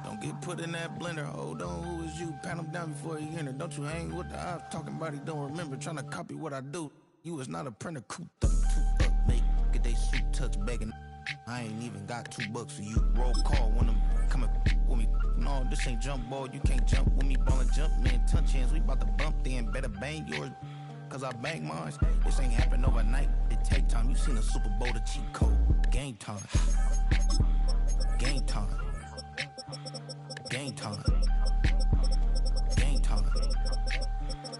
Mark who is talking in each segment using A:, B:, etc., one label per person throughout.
A: Don't get put in that blender. Hold on, who is you? Pat him down before he enter. Don't you hang with the op talking about he don't remember. Trying to copy what I do. You is not a printer. Cooped up, make get they suit touch begging. I ain't even got $2 for you. Roll call when I'm coming with me. No, this ain't jump ball. You can't jump with me. Ballin' jump, man. Touch hands. We about to bump then. Better bang yours. Cause I bang mine. This ain't happen overnight. It take time. You seen a Super Bowl, the cheat code. Game time. Game time. Game time. Game time.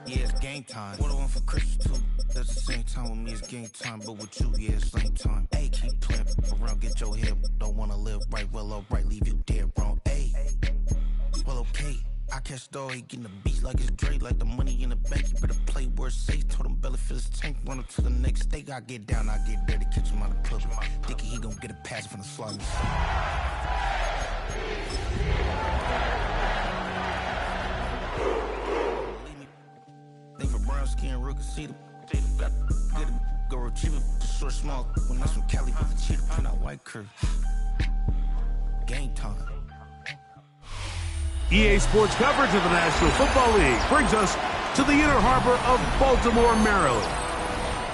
A: Yeah, it's game time. What I want for Christmas too. That's the same time with me, it's game time. But with you, yeah, it's same time. Hey, keep playing around, get your head. Don't wanna live right, well, alright, leave you dead wrong. Hey, well, okay. I catch the dog, he getting the beats like it's Dre, like the money in the bank. You better play where it's safe. Told him belly fill his tank, run him to the next state. I get down, I get dirty, catch him on the club. Thinking he gon' get a pass from the slaughter. Think for brown skin, real can see them. Got good, go retrieve it, short, small. When that's from Cali with the cheetah print out white curve. Game time.
B: EA Sports coverage of the National Football League brings us to the inner harbor of Baltimore, Maryland.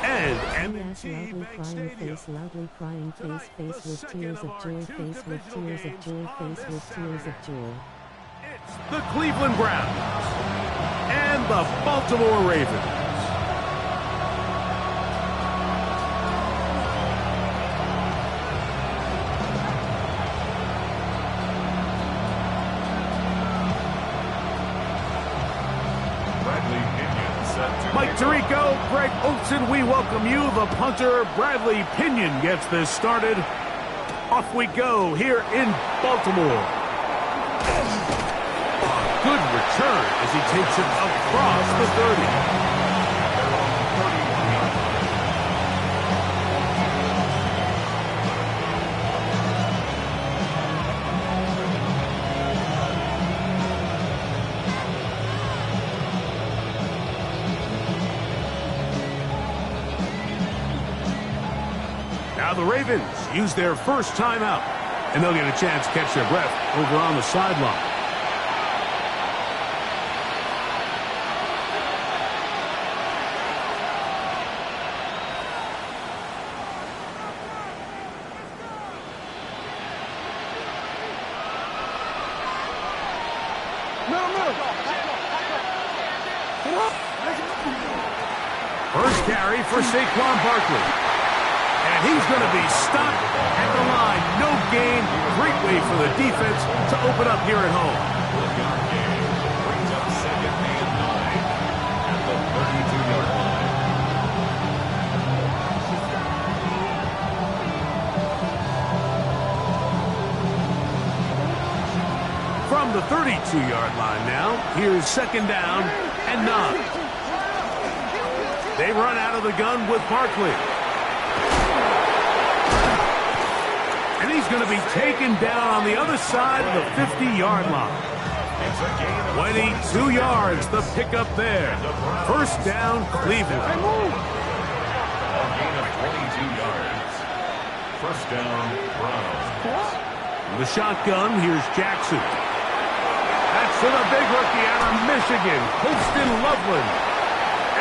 B: And M&T Bank Stadium.
C: Loudly crying face with tears of joy, face with tears of joy, face with tears of joy.
B: It's the Cleveland Browns and the Baltimore Ravens. Mike Tirico, Greg Olson, we welcome you. The punter, Bradley Pinion, gets this started. Off we go here in Baltimore. Good return as he takes it across the 30. Now the Ravens use their first timeout, and they'll get a chance to catch their breath over on the sideline. First carry for Saquon Barkley. And he's going to be stopped at the line. No gain. Great way for the defense to open up here at home.
D: Brings up second and 9 at the 32-yard line.
B: From the 32-yard line now, here's second down and 9. They run out of the gun with Barkley. And he's going to be taken down on the other side of the 50-yard line. 22 yards, the pickup there. First down, Cleveland.
D: A gain of 22 yards. First down, Browns.
B: The shotgun, here's Jackson. That's to the big rookie out of Michigan, Holston Loveland.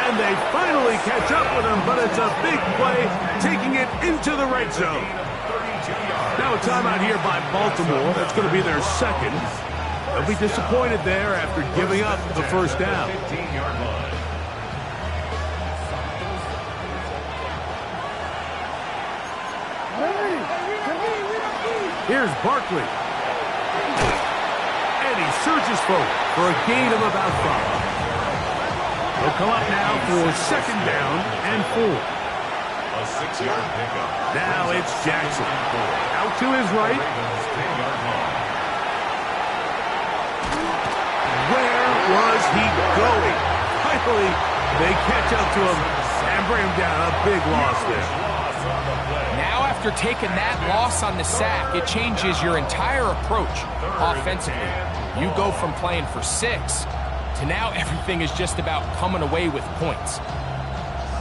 B: And they finally catch up with him, but it's a big play, taking it into the red zone. Now a timeout here by Baltimore. That's going to be their second. They'll be disappointed there after giving up the first down.
D: 15-yard line.
B: Here's Barkley. And he surges forward for a gain of about 5. They'll come up now for second down and 4.
D: A 6-yard pickup.
B: Now it's Jackson. Out to his right. Where was he going? Finally, they catch up to him and bring him down. A big loss there.
E: Now after taking that loss on the sack, it changes your entire approach offensively. You go from playing for 6 to now everything is just about coming away with points.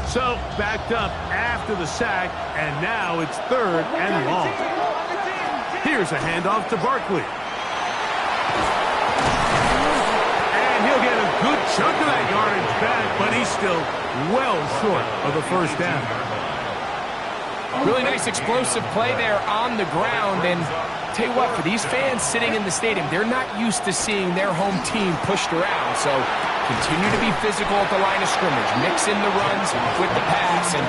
B: So, backed up after the sack, and now it's third and long. Here's a handoff to Barkley. And he'll get a good chunk of that yardage back, but he's still well short of the first down.
E: Really nice explosive play there on the ground. And tell you what, for these fans sitting in the stadium, they're not used to seeing their home team pushed around. So continue to be physical at the line of scrimmage. Mix in the runs with the pass, and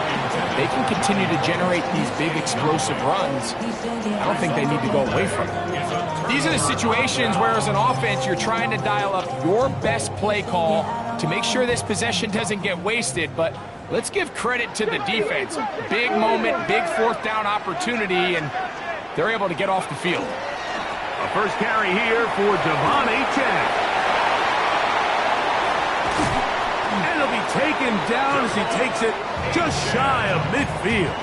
E: they can continue to generate these big explosive runs. I don't think they need to go away from it. These are the situations where as an offense, you're trying to dial up your best play call to make sure this possession doesn't get wasted. But let's give credit to the defense. Big moment, big fourth down opportunity, and they're able to get off the field.
B: A first carry here for Devon Achane. And he'll be taken down as he takes it just shy of midfield.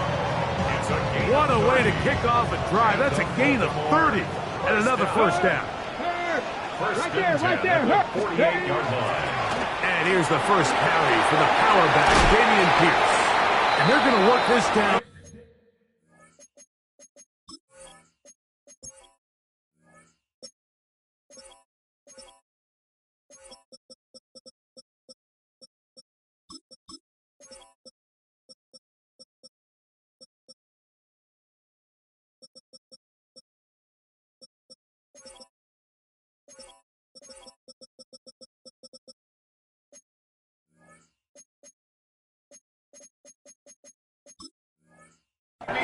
B: What a way to kick off a drive. That's a gain of 30 and another first down.
D: Right there. 48-yard line.
B: And here's the first carry for the power back, Damian Pierce. And they're going to work this down.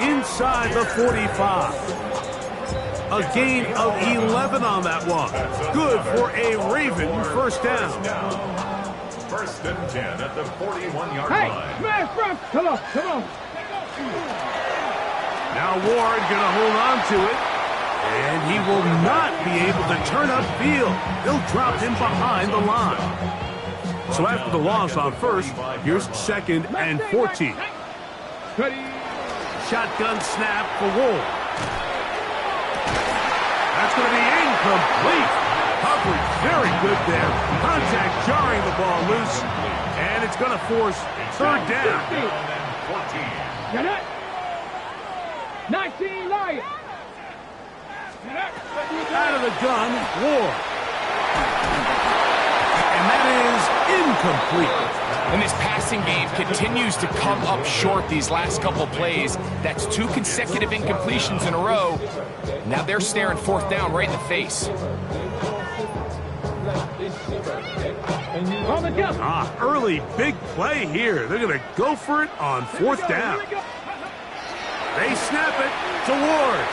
B: Inside the 45. A gain of 11 on that one. Good for a Raven first down.
D: First and 10 at the 41-yard line.
F: Come on.
B: Now Ward going to hold on to it. And he will not be able to turn upfield. They'll drop him behind the line. So after the loss on first, here's second and 14. Shotgun snap for Ward. That's going to be incomplete. Coverage very good there. Contact jarring the ball loose. And it's going to force third down.
F: 19 Lions.
B: Out of the gun, Ward. And that is incomplete.
E: And this passing game continues to come up short these last couple plays. That's 2 consecutive incompletions in a row. Now they're staring fourth down right in the face.
B: Early big play here. They're going to go for it on fourth down. They snap it to Ward.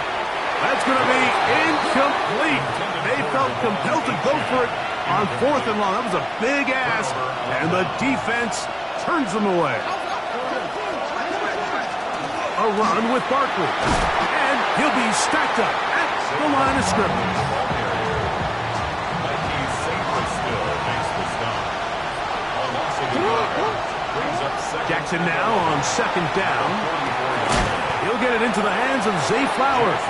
B: That's going to be incomplete. They felt compelled to go for it on fourth and long. That was a big ask, and the defense turns them away. A run with Barkley, and he'll be stacked up at the line of scrimmage. Jackson now on second down. He'll get it into the hands of Zay Flowers.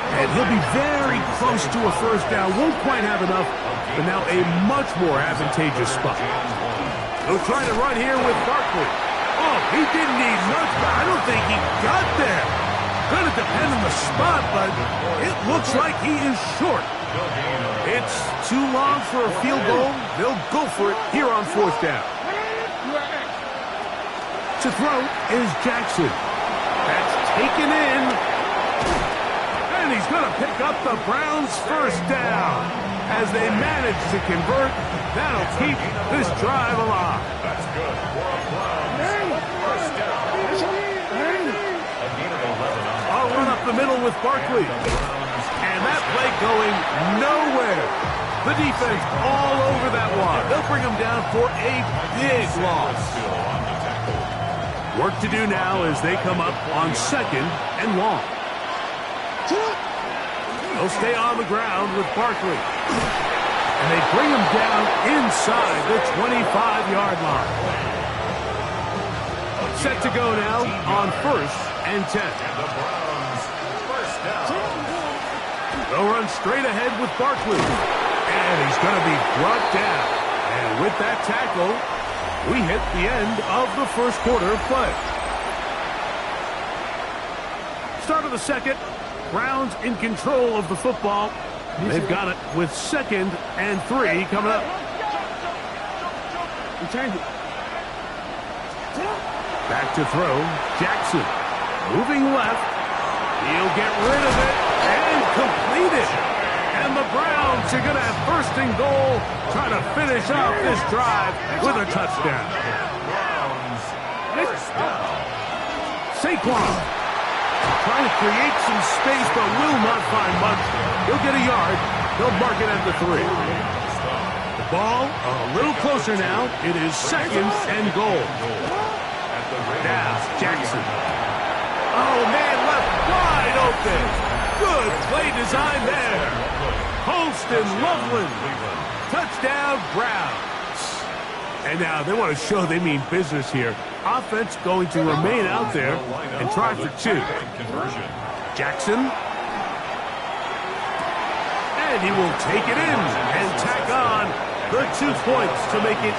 B: And he'll be very close to a first down. Won't quite have enough, but now a much more advantageous spot. He'll try to run here with Barkley. Oh, he didn't need much, but I don't think he got there. Going to depend on the spot, but it looks like he is short. It's too long for a field goal. They'll go for it here on fourth down. To throw is Jackson. That's taken in. And he's going to pick up the Browns' first down. As they manage to convert, that'll keep this drive alive.
D: That's good for a Browns first down. A gain of 11 on
B: A run up the middle with Barkley. And that play going nowhere. The defense all over that one. They'll bring him down for a big loss. Work to do now as they come up on second and long. They'll stay on the ground with Barkley. And they bring him down inside the 25-yard line. Set to go now on first and 10. They'll run straight ahead with Barkley. And he's going to be brought down. And with that tackle, we hit the end of the first quarter of play. Start of the second, Browns in control of the football. They've got it with 2nd and 3 coming up. Back to throw. Jackson moving left. He'll get rid of it and complete it. And the Browns are going to have 1st and goal, trying to finish off this drive with a touchdown. Saquon trying to create some space, but will not find much. He'll get a yard. They'll mark it at the 3. The ball a little closer now. It is 2nd and goal. Now, Jackson. Oh, man, left wide open. Good play design there. Holston Loveland. Touchdown, Browns. And now they want to show they mean business here. Offense going to remain out there and try for 2. Jackson. And he will take it in and tack on the 2 points to make it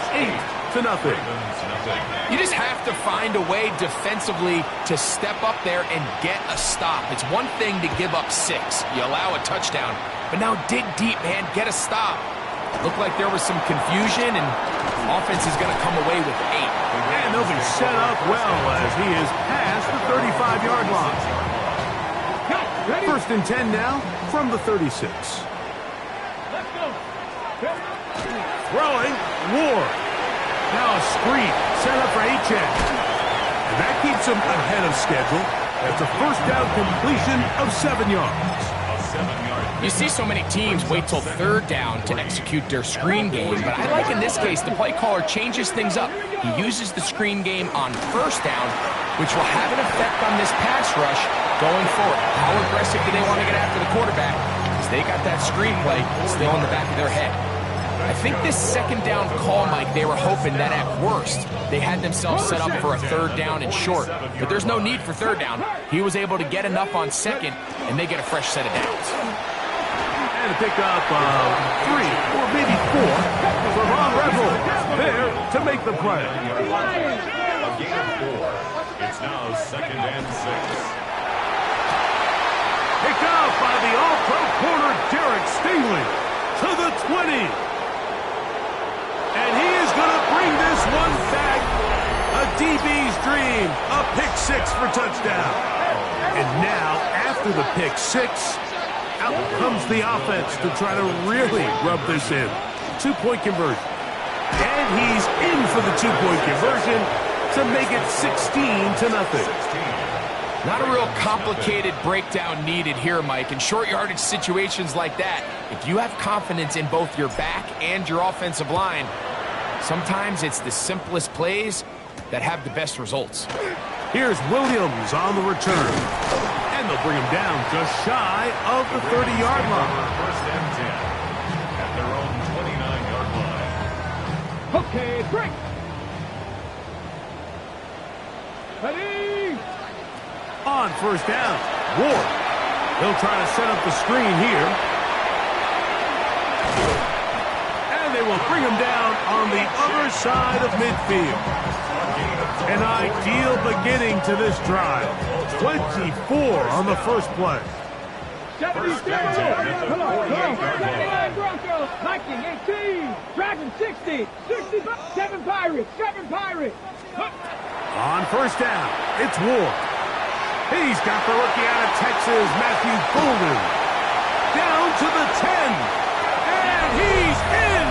B: 8-0.
E: You just have to find a way defensively to step up there and get a stop. It's one thing to give up 6. You allow a touchdown. But now dig deep, man. Get a stop. Looked like there was some confusion, and offense is going to come away with 8.
B: And they'll be set up well as he is past the 35-yard line. 1st and 10 now from the 36.
F: Let's go.
B: Throwing, Ward. Now a screen set up for H.N. And that keeps him ahead of schedule. That's a 1st down completion of 7 yards.
E: You see so many teams wait till 3rd down to execute their screen game, but I like in this case the play caller changes things up. He uses the screen game on 1st down, which will have an effect on this pass rush going forward. How aggressive do they want to get after the quarterback? Because they got that screen play still in the back of their head. I think this 2nd down call, Mike, they were hoping that at worst they had themselves set up for a 3rd down and short. But there's no need for 3rd down. He was able to get enough on 2nd, and they get a fresh set of downs.
B: And pick up 3 or maybe 4 for Ron Rebel there to make the play.
D: A gain of 4. It's now 2nd and 6.
B: Pick up by the all-pro corner Derek Stingley to the 20. And he is going to bring this one back. A DB's dream. A pick 6 for touchdown. And now, after the pick 6, out comes the offense to try to really rub this in. 2-point conversion. And he's in for the 2-point conversion to make it 16-0.
E: Not a real complicated breakdown needed here, Mike. In short yardage situations like that, if you have confidence in both your back and your offensive line, sometimes it's the simplest plays that have the best results.
B: Here's Williams on the return. And they'll bring him down just shy of the 30-yard line.
D: 1st and 10 at their own 29-yard line.
F: Okay, break. Ready?
B: On 1st down, Ward. He'll try to set up the screen here. And they will bring him down on the other side of midfield. An ideal beginning to this drive. 24 on the 1st play.
F: 77. Come on. 79 Broncos. Viking 18. Dragon 60. 67 Pirates. 7 Pirates.
B: On 1st down, it's Ward. He's got the rookie out of Texas, Matthew Golden. Down to the 10. And he's in.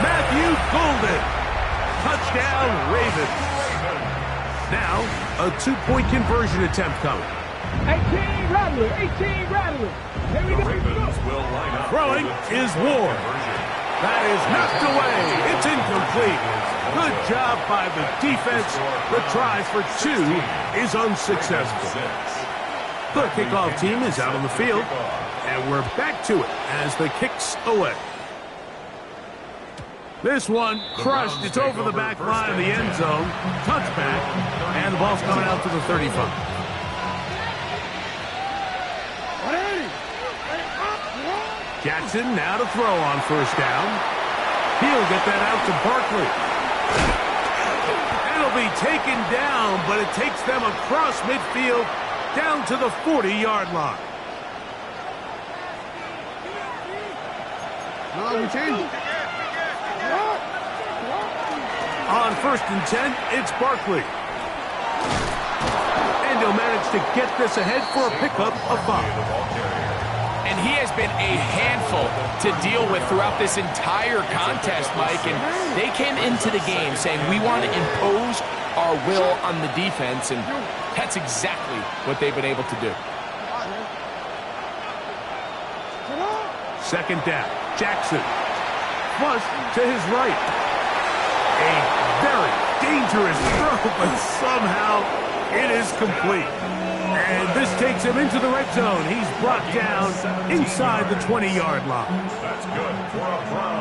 B: Matthew Golden. Touchdown, Ravens. Now, a 2-point conversion attempt coming.
F: 18 Rattler. 18 Rattler. Here we
D: The
F: go.
D: Ravens will line up.
B: Throwing is Ward. That is knocked away. It's incomplete. Good job by the defense. The try for 2 is unsuccessful. The kickoff team is out on the field, and we're back to it as the kick's away. This one crushed. It's over the back line of the end zone. Touchback, and the ball's coming out to the 35. Jackson now to throw on 1st down. He'll get that out to Barkley. It'll be taken down, but it takes them across midfield down to the 40-yard line.
G: No, we changed.
B: On 1st and 10, it's Barkley. And he'll manage to get this ahead for a pickup of 5.
E: And he has been a handful to deal with throughout this entire contest, Mike. And they came into the game saying, we want to impose our will on the defense, and that's exactly what they've been able to do.
B: 2nd down, Jackson. Flush to his right. A very dangerous throw, but somehow it is complete. And this takes him into the red zone. He's brought down inside the 20-yard line.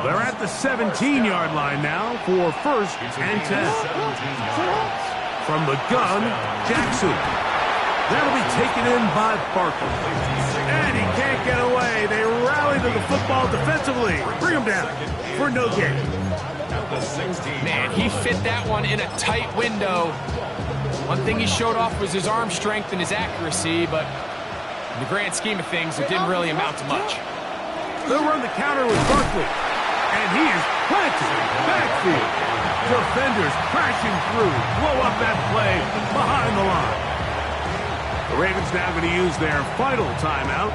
B: They're at the 17-yard line now for 1st and 10. From the gun, Jackson. That'll be taken in by Barkley. And he can't get away. They rally to the football defensively. Bring him down for no gain.
E: Man, he fit that one in a tight window. One thing he showed off was his arm strength and his accuracy, but in the grand scheme of things, it didn't really amount to much.
B: They'll run the counter with Barkley. And he is planted backfield. Defenders crashing through. Blow up that play behind the line. The Ravens now going to use their final timeout.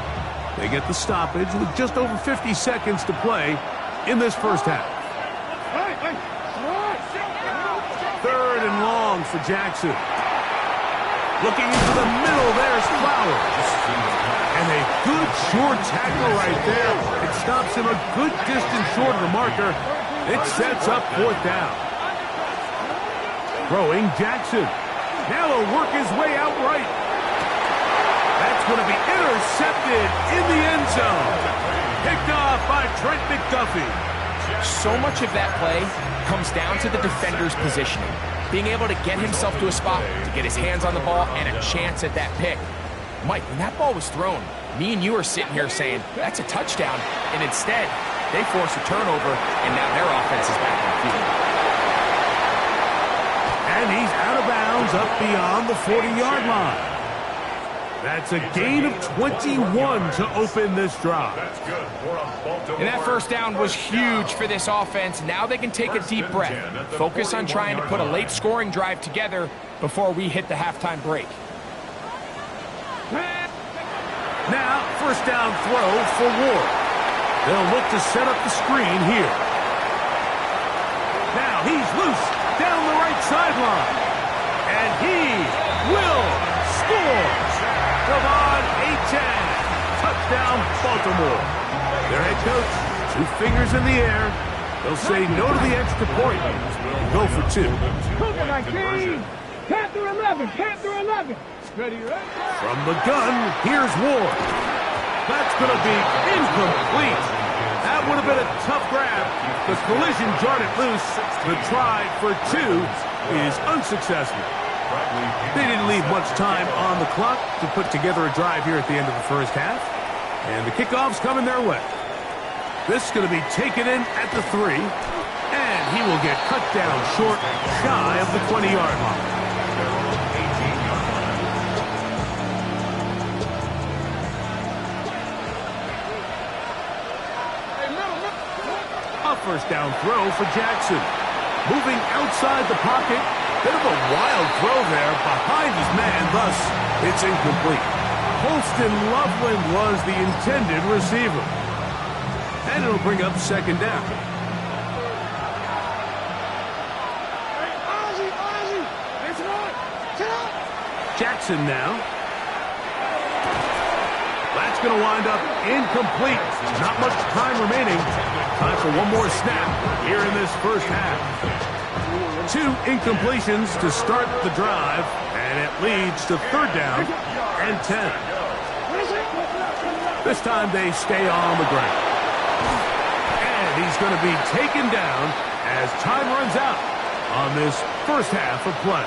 B: They get the stoppage with just over 50 seconds to play in this first half. 3rd and long for Jackson. Looking into the middle, there's Flowers. And a good short tackle right there. It stops him a good distance short of the marker. It sets up 4th down. Throwing Jackson. Now he'll work his way out right. That's going to be intercepted in the end zone. Picked off by Trent McDuffie.
E: So much of that play comes down to the defender's positioning. Being able to get himself to a spot, to get his hands on the ball, and a chance at that pick. Mike, when that ball was thrown, me and you are sitting here saying, that's a touchdown. And instead, they force a turnover, and now their offense is back on the field.
B: And he's out of bounds up beyond the 40-yard line. That's a gain of 21 to open this drive.
E: And that 1st down was huge for this offense. Now they can take a deep breath. Focus on trying to put a late scoring drive together before we hit the halftime break.
B: Now, 1st down throw for Ward. They'll look to set up the screen here. Now he's loose down the right sideline. And he will score. Devon A-10. Touchdown, Baltimore. Their head coach, 2 fingers in the air. They'll say no to the extra point. Go for 2.
F: Cougar 19. Count through 11. Count through 11. Ready, right?
B: From the gun, here's Ward. That's going to be incomplete. That would have been a tough grab. The collision jarred it loose. The try for 2 is unsuccessful. They didn't leave much time on the clock to put together a drive here at the end of the first half. And the kickoff's coming their way. This is going to be taken in at the 3. And he will get cut down short, shy of the 20-yard line. A 1st down throw for Jackson. Moving outside the pocket. Bit of a wild throw there behind his man, thus it's incomplete. Holston Loveland was the intended receiver. And it'll bring up 2nd down. Jackson now. That's going to wind up incomplete. Not much time remaining. Time for one more snap here in this first half. 2 incompletions to start the drive, and it leads to 3rd down and 10. This time they stay on the ground. And he's going to be taken down as time runs out on this first half of play.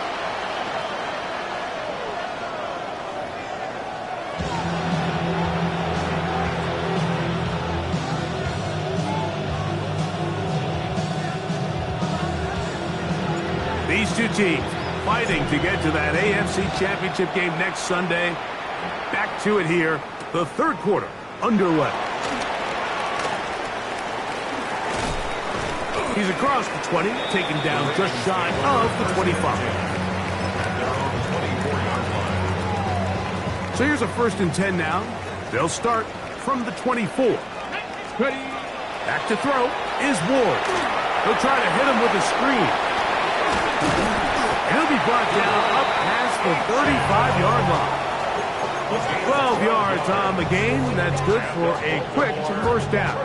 B: These 2 teams fighting to get to that AFC Championship game next Sunday. Back to it here. The third quarter underway. He's across the 20, taken down just shy of the 25. So here's a 1st and 10 now. They'll start from the 24. Back to throw is Ward. He'll try to hit him with a screen. He'll be brought down up past the 35-yard line. 12 yards on the game. That's good for a quick 1st down.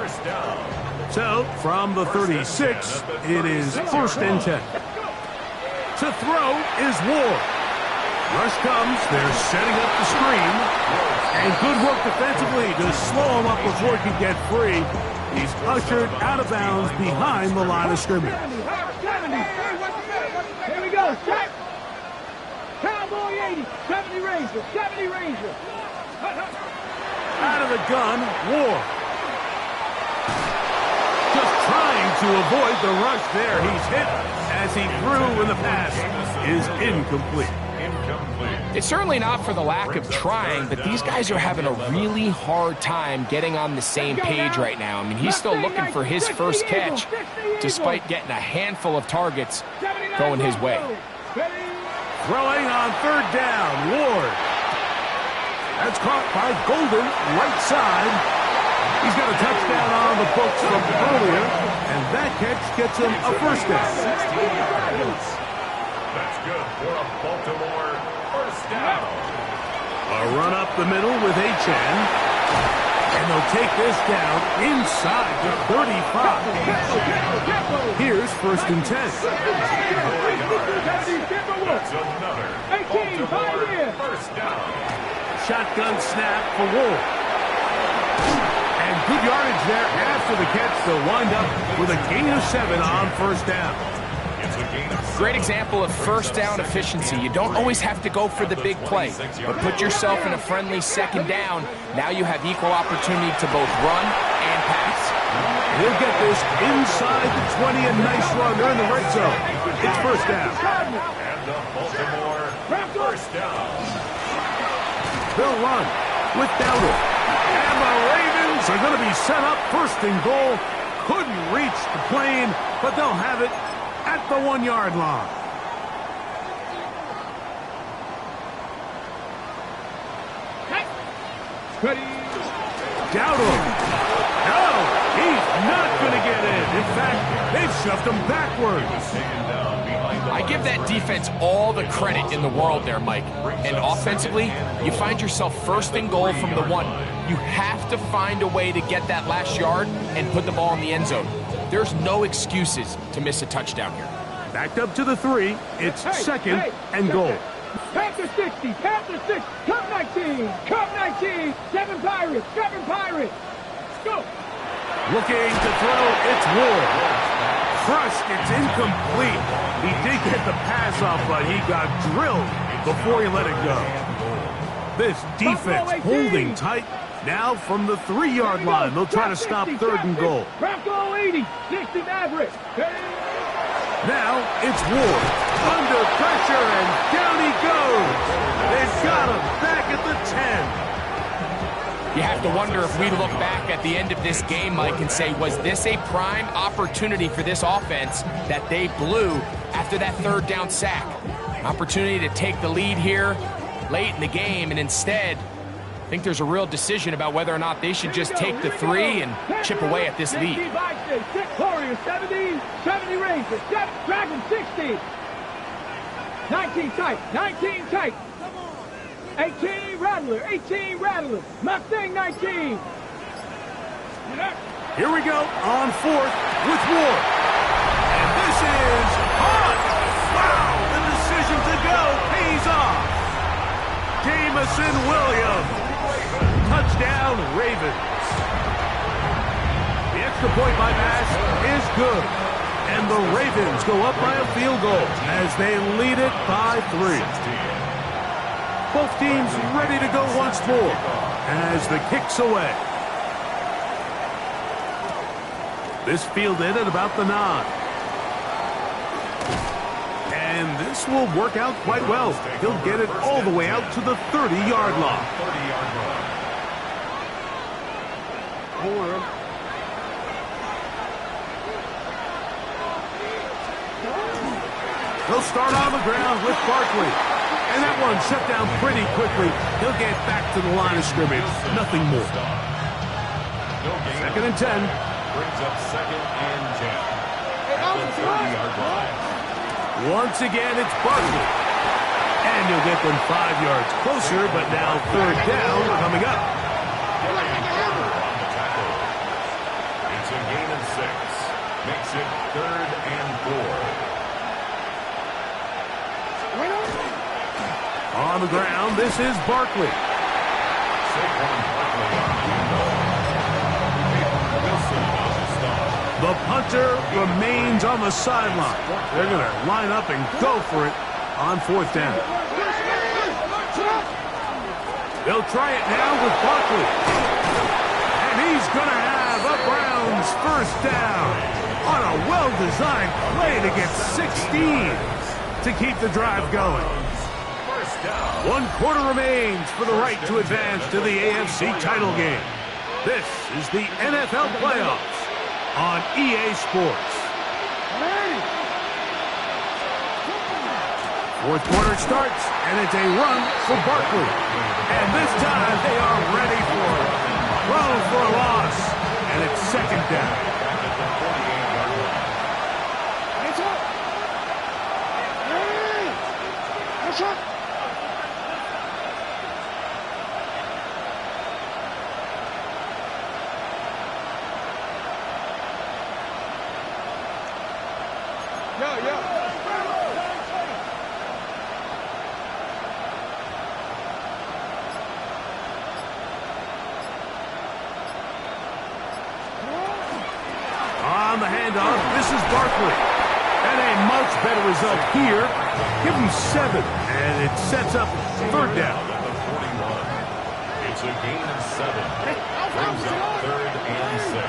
B: So, from the 36, it is 1st and 10. To throw is Ward. Rush comes. They're setting up the screen. And good work defensively to slow him up before he can get free. He's ushered out of bounds behind the line of scrimmage.
F: 70. Here we go. Check. Cowboy 80. 70 Ranger. 70 Ranger.
B: Out of the gun, Ward. Just trying to avoid the rush there. He's hit as he threw, and the pass is incomplete.
E: It's certainly not for the lack of trying, but these guys are having a really hard time getting on the same page right now. I mean, he's still looking for his first catch, despite getting a handful of targets going his way.
B: Throwing on 3rd down, Ward. That's caught by Golden, right side. He's got a touchdown on the books from earlier, and that catch gets him a 1st down.
D: That's good for a Baltimore 1st down.
B: A run up the middle with Achane. And they'll take this down inside the 35. Here's 1st and 10.
D: That's another
F: 18,
D: Baltimore 1st down.
B: Shotgun snap for Ward. And good yardage there after the catch. They'll wind up with a gain of 7 on 1st down.
E: Great example of 1st down efficiency. You don't always have to go for the big play, but put yourself in a friendly 2nd down. Now you have equal opportunity to both run and pass.
B: He'll get this inside the 20, a nice run. They're in the red zone. It's 1st down.
D: And the Baltimore 1st down.
B: They'll run with Dowdle. And the Ravens are going to be set up 1st and goal. Couldn't reach the plane, but they'll have it at the 1-yard line. Dowdle. No, he's not going to get in. In fact, they've shoved him backwards.
E: I give that defense all the credit in the world there, Mike. And offensively, you find yourself 1st and goal from the 1. You have to find a way to get that last yard and put the ball in the end zone. There's no excuses to miss a touchdown here.
B: Backed up to the 3. It's 2nd and goal.
F: Panther 60, Panther 6, Cup 19, Cup 19, 7 Pirates, 7 Pirates. Go.
B: Looking to throw, it's Ward. Crushed, it's incomplete. He did get the pass off, but he got drilled before he let it go. This defense holding tight. Now from the 3-yard line, they'll try to stop 3rd and goal.
F: Bronco 80, 60 Maverick.
B: Now it's Ward. Under pressure, and down he goes. They've got him back at the 10.
E: You have to wonder if we look back at the end of this game, Mike, and say, was this a prime opportunity for this offense that they blew after that 3rd down sack? An opportunity to take the lead here late in the game, and instead, I think there's a real decision about whether or not they should just take the 3 and chip away at this lead.
F: 6 Warriors, 70, 70 Rangers, 7 Dragon 60. 19 tight, 19 tight. 18 Rattler, 18 Rattler. Mustang 19.
B: Here we go on 4th with Ward. And this is hot. Wow, the decision to go pays off. Jamison Williams. Touchdown, Ravens. The extra point by pass is good. And the Ravens go up by a field goal as they lead it by 3. Both teams ready to go once more as the kick's away. This fielded at about the 9. And And this will work out quite well. He'll get it all the way out to the 30-yard line.
D: 30-yard line.
B: He'll start on the ground with Barkley. And that one shut down pretty quickly. He'll get back to the line of scrimmage. Nothing more. Second and 10.
D: Brings up second and 10. At the 30-yard line.
B: Once again, it's Barkley. And he'll get them 5 yards closer, but now third down coming up.
D: On the tackle. It's a gain of 6. Makes it 3rd and 4.
B: On the ground, this is Barkley. The punter remains on the sideline. They're going to line up and go for it on 4th down. They'll try it now with Barkley. And he's going to have a Browns first down on a well-designed play to get 16 to keep the drive going. 1 quarter remains for the right to advance to the AFC title game. This is the NFL playoffs on EA Sports. 4th quarter starts, and it's a run for Barkley. And this time they are ready for it. Thrown for a loss, and it's 2nd down. On the handoff, this is Barkley. And a much better result here. Give him 7, and it sets up 3rd down.
D: It's a gain of 7. Brings up 3rd and 6.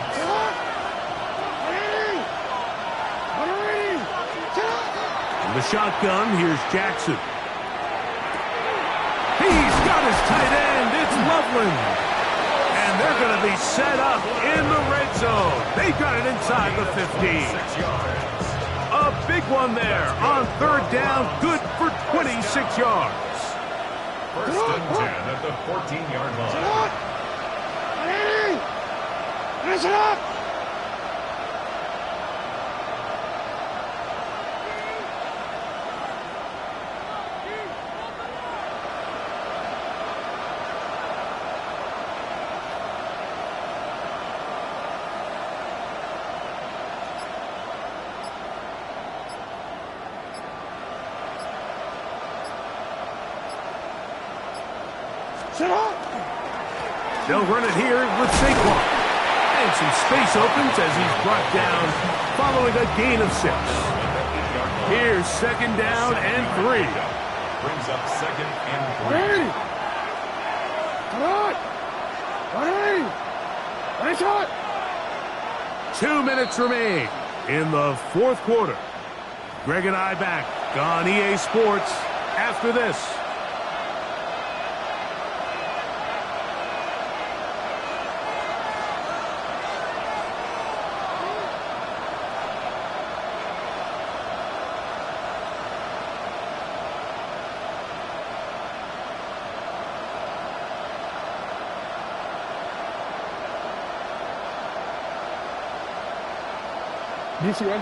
B: In the shotgun, here's Jackson. He's got his tight end. It's Loveland. And they're going to be set up in the red zone. They got it inside the 15. A big one there on 3rd down. Good for 26 yards.
D: 1st and 10 at the 14-yard line.
F: Finish it up!
B: They'll run it here with Saquon. And some space opens as he's brought down following a gain of 6. Here's 2nd down and 3.
D: Brings up 2nd and 3.
F: Come on!
B: 2 minutes remain in the 4th quarter. Greg and I back on EA Sports after this.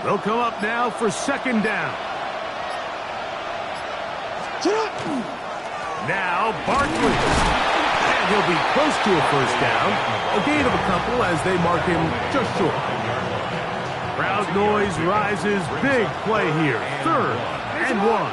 B: They'll come up now for 2nd down. Now Barkley. And he'll be close to a first down. A gain of a couple as they mark him just short. Crowd noise rises. Big play here. 3rd and 1.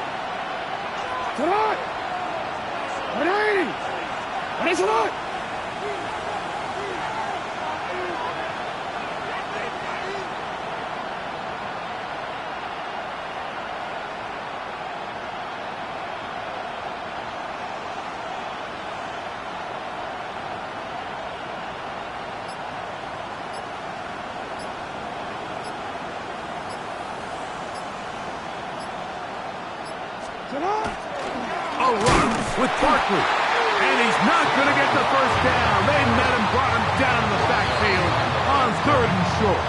B: A run with Barkley. And he's not going to get the first down. They met him, brought him down in the backfield on 3rd and short.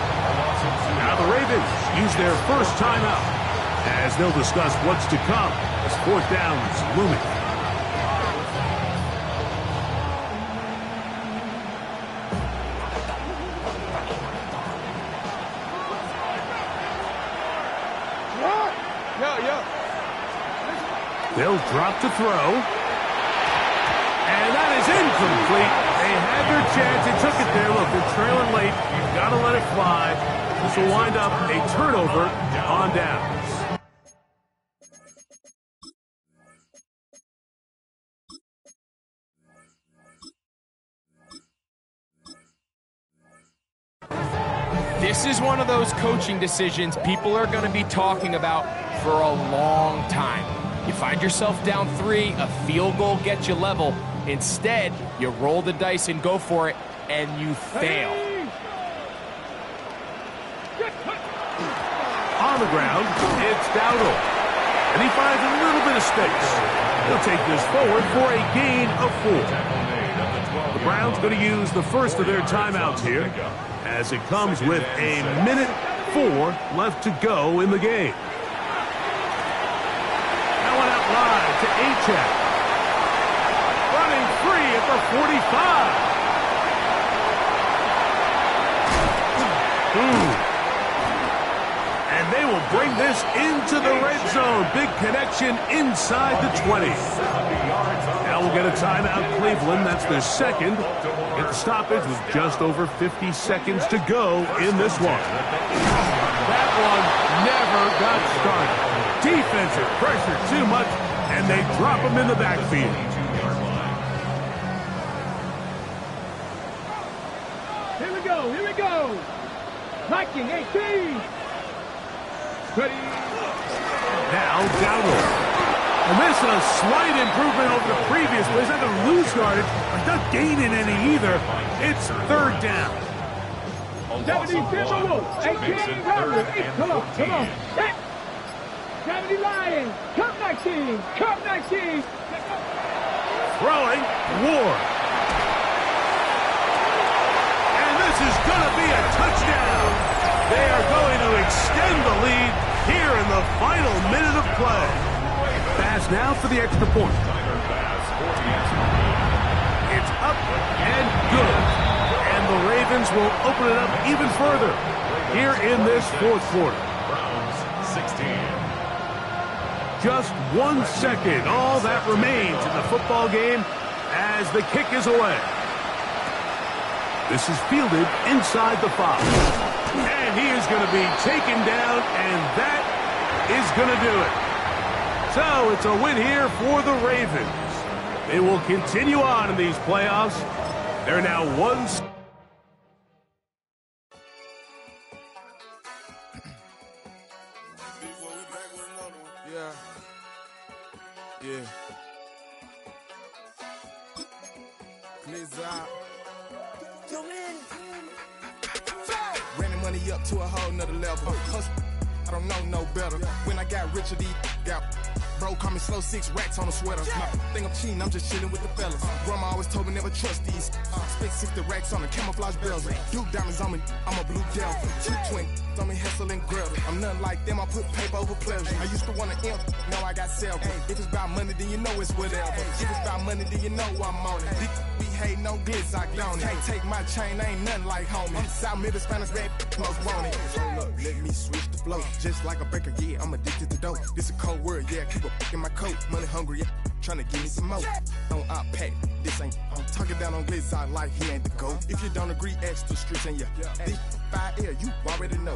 B: Now the Ravens use their first timeout as they'll discuss what's to come as 4th down is looming. They'll drop to throw. And that is incomplete. They had their chance. They took it there. Look, they're trailing late. You've got to let it fly. This will wind up a turnover on downs.
E: This is one of those coaching decisions people are going to be talking about for a long time. You find yourself down 3, a field goal gets you level. Instead, you roll the dice and go for it, and you fail.
B: On the ground, it's Dowdle. And he finds a little bit of space. He'll take this forward for a gain of 4. The Browns going to use the first of their timeouts here, as it comes with a minute 4 left to go in the game. That one out wide to Achek. Running free at the 45. And they will bring this into the red zone. Big connection inside the 20. Now we'll get a timeout, Cleveland. That's their second. Get the stoppage with just over 50 seconds to go in this one. That one never got started. Defensive pressure too much, and they drop him in the backfield.
F: Here we go, here we go. Liking 18. Ready.
B: Now Dowdle. And this is a slight improvement over the previous play. He's not going to lose yardage, but not gaining any either. It's 3rd down.
F: 70 Timberwolves. 18 Rebels. Come on, come on. 70 Lions. Come 19. Come 19.
B: Throwing Ward. And this is going to be a touchdown. They are going to extend the lead here in the final minute of play. Pass now for the extra point. It's up and good. And the Ravens will open it up even further here in this 4th quarter.
D: Browns 16.
B: Just 1 second, all that remains in the football game as the kick is away. This is fielded inside the 5. And he is going to be taken down, and that is going to do it. So it's a win here for the Ravens. They will continue on in these playoffs. They're now 1.
A: Yeah. Please out. Running money up to a whole nother level. Hustle, I don't know no better. When I got richer, these got bro, call me slow 6 racks on a sweater. Think I'm cheating, I'm just chilling with the fellas. Grandma always told me never trust these. Spit 60 racks on the camouflage bells. Duke diamonds on me, I'm a blue devil. 2 twin on me, Hessel and Gretel. I'm nothing like them, I put paper over pleasure. I used to want to imp, now I got several. If it's about money, then you know it's whatever. If it's about money, then you know I'm on it. Be hating on glitz, I don't it. Can't take my chain, I ain't nothing like homie. South Middle Spanish red, most want it. Hold up, let me switch the flow. Just like a baker, yeah, I'm addicted to dope. This a cold word, yeah, keep a in my coat. Money hungry, yeah, tryna give me some more. On our pack, this ain't. I'm talking down on glitz, I like he ain't the GOAT. If you don't agree, ask the streets and yeah. This 5L, you already know.